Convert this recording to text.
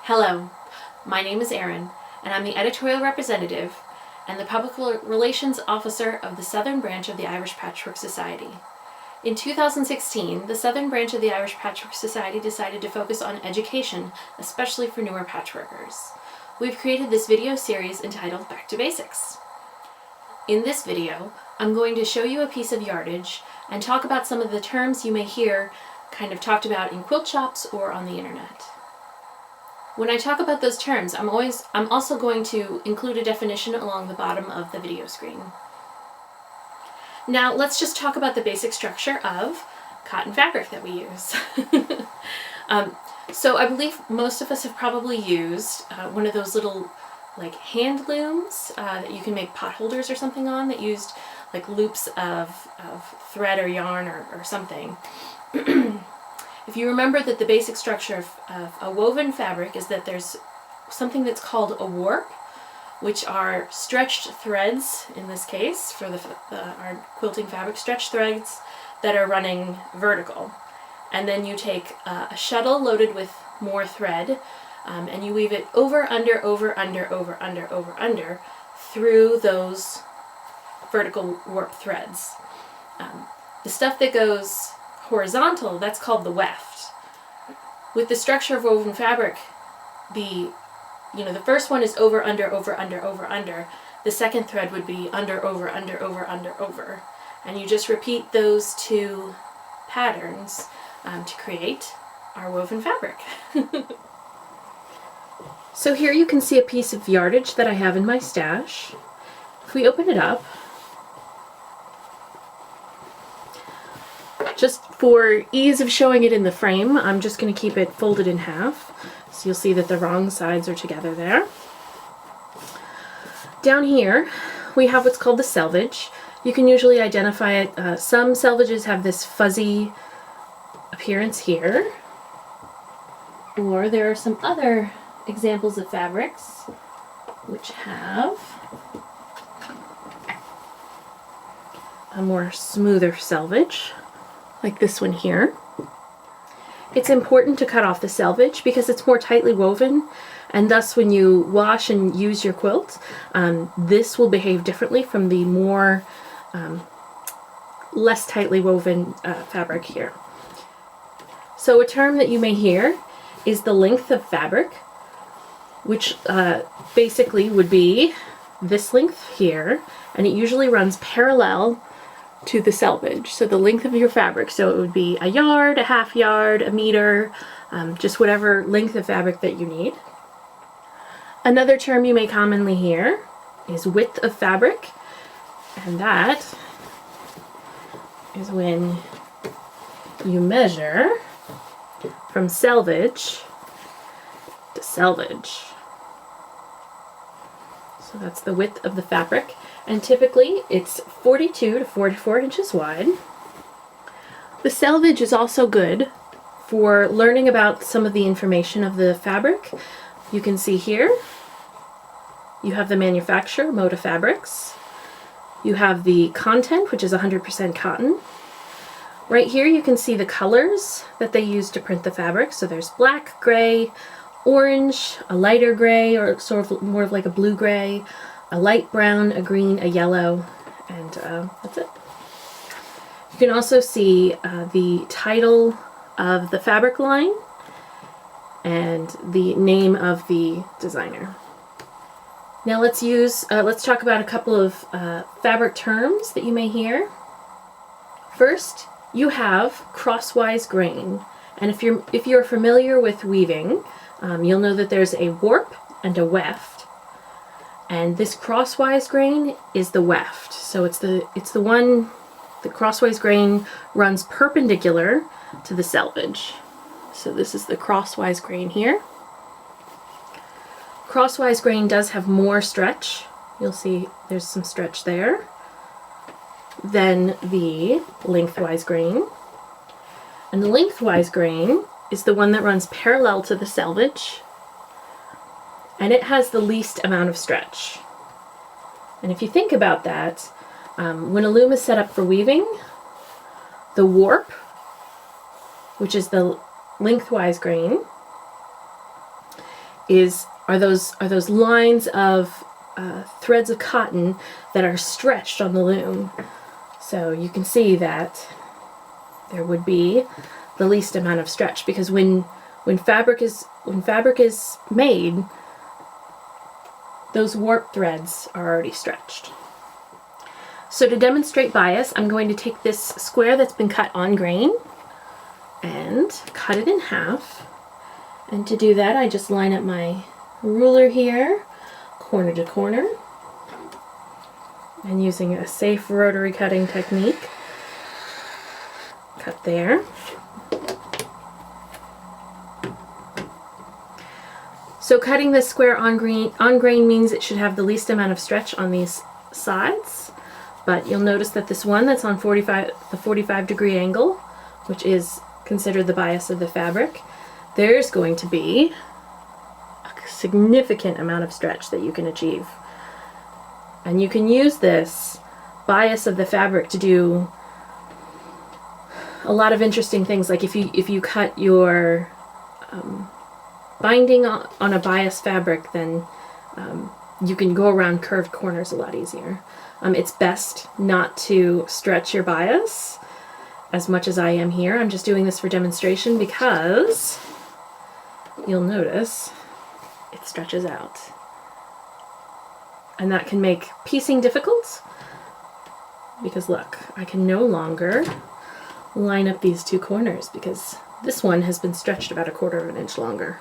Hello, my name is Erin, and I'm the editorial representative and the public relations officer of the Southern Branch of the Irish Patchwork Society. In 2016, the Southern Branch of the Irish Patchwork Society decided to focus on education, especially for newer patchworkers. We've created this video series entitled Back to Basics. In this video, I'm going to show you a piece of yardage and talk about some of the terms you may hear kind of talked about in quilt shops or on the internet. When I talk about those terms, I'm also going to include a definition along the bottom of the video screen. Now let's just talk about the basic structure of cotton fabric that we use. So I believe most of us have probably used one of those little like hand looms that you can make pot holders or something on, that used like loops of thread or yarn or something. If you remember that the basic structure of a woven fabric is that there's something that's called a warp, which are stretched threads, in this case, for our quilting fabric, stretched threads that are running vertical. And then you take a shuttle loaded with more thread, and you weave it over, under, over, under, over, under, over, under, through those vertical warp threads. The stuff that goes horizontal, that's called the weft. With the structure of woven fabric, the first one is over, under, over, under, over, under. The second thread would be under, over, under, over, under, over. And you just repeat those two patterns to create our woven fabric. So here you can see a piece of yardage that I have in my stash. If we open it up, just for ease of showing it in the frame, I'm just going to keep it folded in half. So you'll see that the wrong sides are together there. Down here, we have what's called the selvage. You can usually identify it. Some selvages have this fuzzy appearance here. Or there are some other examples of fabrics which have a more smoother selvage, like this one here. It's important to cut off the selvage because it's more tightly woven, and thus when you wash and use your quilt, this will behave differently from the more less tightly woven fabric here. So a term that you may hear is the length of fabric, which basically would be this length here, and it usually runs parallel to the selvage. So the length of your fabric, so it would be a yard, a half yard, a meter, just whatever length of fabric that you need. Another term you may commonly hear is width of fabric, and that is when you measure from selvage to selvage. So that's the width of the fabric. And typically it's 42 to 44 inches wide. The selvage is also good for learning about some of the information of the fabric. You can see here, you have the manufacturer, Moda Fabrics. You have the content, which is 100% cotton. Right here you can see the colors that they use to print the fabric. So there's black, gray, orange, a lighter gray, or sort of more of like a blue-gray, a light brown, a green, a yellow, and that's it. You can also see the title of the fabric line and the name of the designer. Now let's talk about a couple of fabric terms that you may hear. First, you have crosswise grain, and if you're familiar with weaving, you'll know that there's a warp and a weft. And this crosswise grain is the weft. So it's the crosswise grain runs perpendicular to the selvage. So this is the crosswise grain here. Crosswise grain does have more stretch. You'll see there's some stretch there than the lengthwise grain. And the lengthwise grain is the one that runs parallel to the selvage, and it has the least amount of stretch. And if you think about that, when a loom is set up for weaving, the warp, which is the lengthwise grain, are those lines of threads of cotton that are stretched on the loom. So you can see that there would be the least amount of stretch, because when fabric is made, those warp threads are already stretched. So to demonstrate bias, I'm going to take this square that's been cut on grain and cut it in half. And to do that, I just line up my ruler here, corner to corner, and using a safe rotary cutting technique, cut there. So cutting this square on grain means it should have the least amount of stretch on these sides, but you'll notice that this one that's on the 45 degree angle, which is considered the bias of the fabric, there's going to be a significant amount of stretch that you can achieve. And you can use this bias of the fabric to do a lot of interesting things. Like if you cut your binding on a bias fabric, then you can go around curved corners a lot easier. It's best not to stretch your bias as much as I am here. I'm just doing this for demonstration because you'll notice it stretches out. And that can make piecing difficult, because look, I can no longer line up these two corners because this one has been stretched about 1/4 of an inch longer.